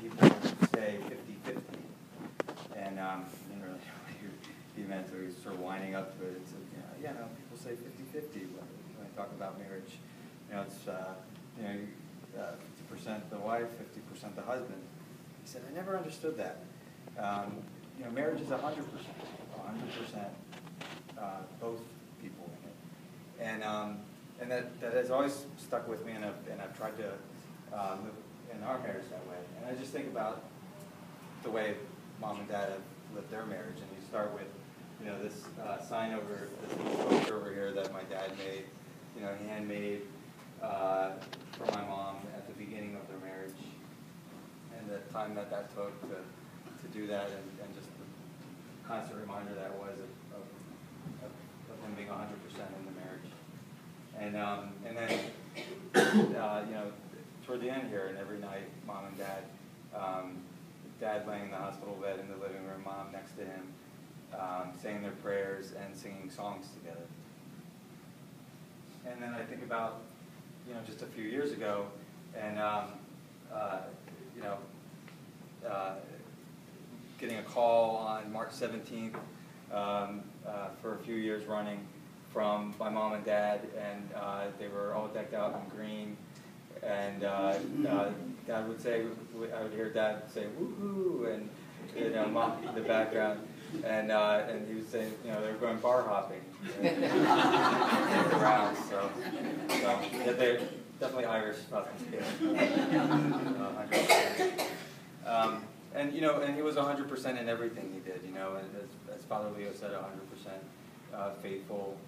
people say 50-50. And I didn't really know what he meant, so he was sort of winding up to it and said, yeah, no, people say 50-50 when they talk about marriage. It's 50% the wife, 50% the husband. He said, I never understood that. Marriage is 100%, 100% both people in it. And that has always stuck with me, and I've tried to live in our marriage that way. And I just think about the way Mom and Dad have lived their marriage, and you start with, this sign over, this poster over here that my dad made, handmade for my mom at the beginning of their marriage, and the time that took to do that, and just the constant reminder that was of him being 100% in the marriage. And then, toward the end here, and every night, Mom and Dad, Dad laying in the hospital bed in the living room, Mom next to him, saying their prayers and singing songs together. And then I think about, just a few years ago, and getting a call on March 17th for a few years running from my mom and dad, and they were all decked out in green. And Dad would say, I would hear Dad say "woohoo," and Mom in the background, and he would say, they were going bar hopping around. So yeah, they're definitely Irish husbands. And he was 100% in everything he did. As Father Leo said, 100% faithful,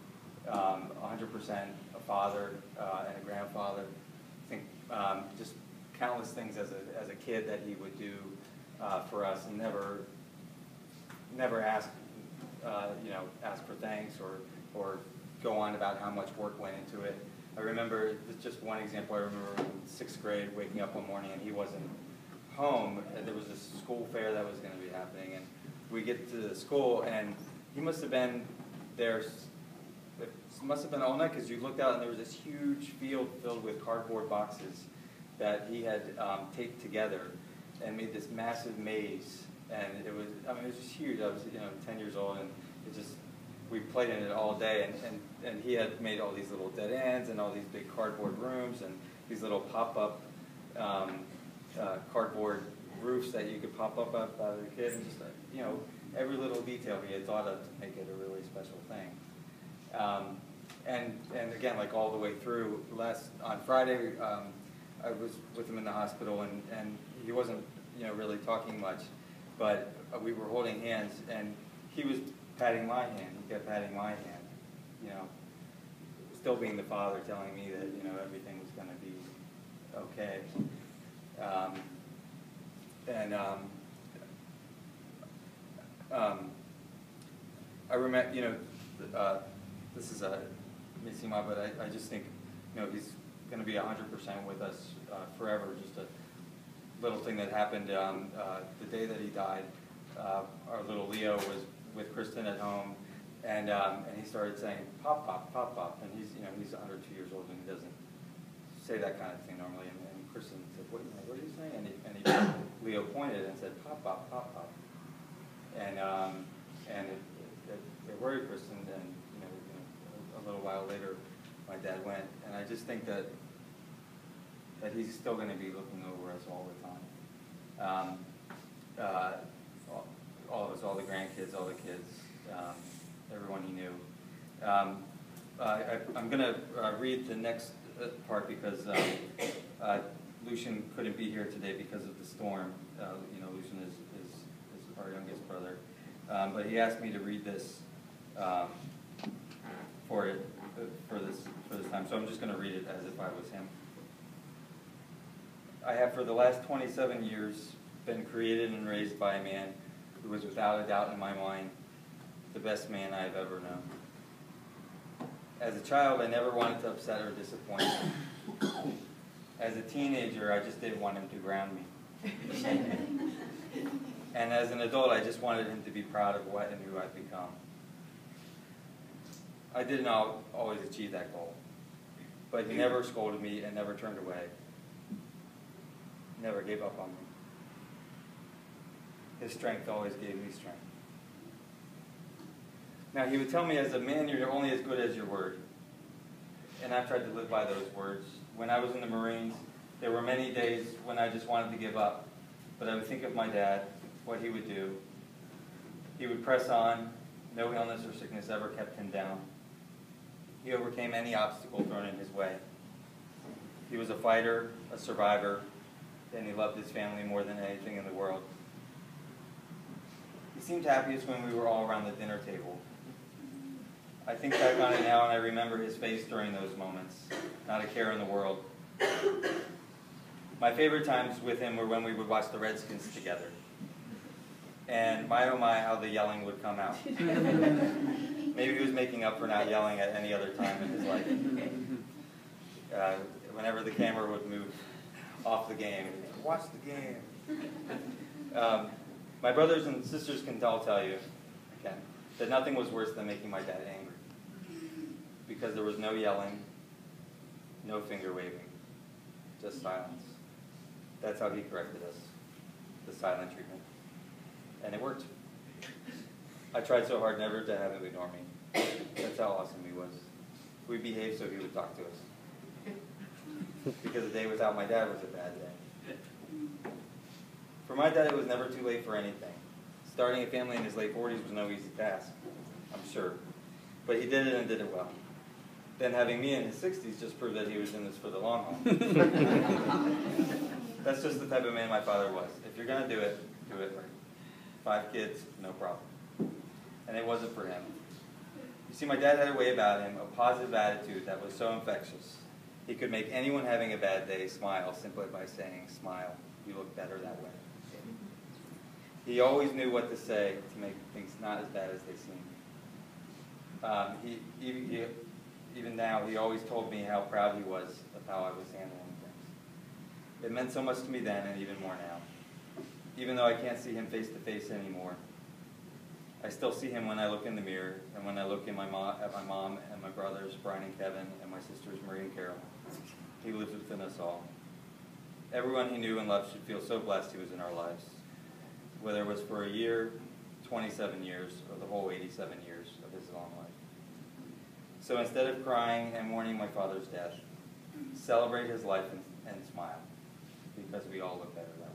100% a father and a grandfather. I think just countless things as a kid that he would do for us, and never ask for thanks or go on about how much work went into it. I remember, just one example, I remember in 6th grade waking up one morning and he wasn't home, and there was this school fair that was going to be happening, and we get to the school and he must have been there, it must have been all night, because you looked out and there was this huge field filled with cardboard boxes that he had taped together and made this massive maze. And it was just huge. I was 10 years old, and we played in it all day, and he had made all these little dead ends and all these big cardboard rooms and these little pop-up cardboard roofs that you could pop up out of the kid, and just every little detail he had thought of to make it a really special thing. And again, like all the way through, on Friday, I was with him in the hospital, and he wasn't really talking much. But we were holding hands, and he was patting my hand. He kept patting my hand, still being the father, telling me that everything was going to be okay. I remember, this is a missing odd, but I just think, he's going to be 100% with us forever. Just a little thing that happened the day that he died. Our little Leo was with Kristen at home, and he started saying "pop, pop, pop, pop," and he's under 2 years old, and he doesn't say that kind of thing normally. And Kristen said, "What are you saying?" And Leo pointed and said, "Pop, pop, pop, pop," and it worried Kristen. And a little while later, my dad went, and I just think that he's still going to be looking over us all the time. All of us, all the grandkids, all the kids, everyone he knew. I'm going to read the next part because Lucian couldn't be here today because of the storm. Lucian is our youngest brother. But he asked me to read this for this time, so I'm just going to read it as if I was him. I have for the last 27 years been created and raised by a man who was without a doubt in my mind the best man I have ever known. As a child, I never wanted to upset or disappoint him. As a teenager, I just didn't want him to ground me. And as an adult, I just wanted him to be proud of what and who I've become. I didn't always achieve that goal, but he never scolded me and never turned away. Never gave up on me. His strength always gave me strength. Now, he would tell me, as a man, you're only as good as your word. And I've tried to live by those words. When I was in the Marines, there were many days when I just wanted to give up. But I would think of my dad, what he would do. He would press on. No illness or sickness ever kept him down. He overcame any obstacle thrown in his way. He was a fighter, a survivor, and he loved his family more than anything in the world. He seemed happiest when we were all around the dinner table. I think back on it now and I remember his face during those moments. Not a care in the world. My favorite times with him were when we would watch the Redskins together. And my oh my, how the yelling would come out. Maybe he was making up for not yelling at any other time in his life. Whenever the camera would move off the game, watch the game. My brothers and sisters can all tell you, again, that nothing was worse than making my dad angry. Because there was no yelling, no finger waving, just silence. That's how he corrected us, the silent treatment. And it worked. I tried so hard never to have him ignore me. That's how awesome he was. We behaved so he would talk to us. Because a day without my dad was a bad day. For my dad, it was never too late for anything. Starting a family in his late 40s was no easy task, I'm sure. But he did it and did it well. Then having me in his 60s just proved that he was in this for the long haul. That's just the type of man my father was. If you're going to do it right. 5 kids, no problem. And it wasn't for him. You see, my dad had a way about him, a positive attitude that was so infectious. He could make anyone having a bad day smile simply by saying, "Smile, you look better that way." He always knew what to say to make things not as bad as they seemed. Even now, he always told me how proud he was of how I was handling things. It meant so much to me then and even more now. Even though I can't see him face to face anymore, I still see him when I look in the mirror and when I look at my mom and my brothers, Brian and Kevin, and my sisters, Marie and Carol. He lives within us all. Everyone he knew and loved should feel so blessed he was in our lives, whether it was for a year, 27 years, or the whole 87 years of his long life. So instead of crying and mourning my father's death, celebrate his life and smile, because we all look better that way.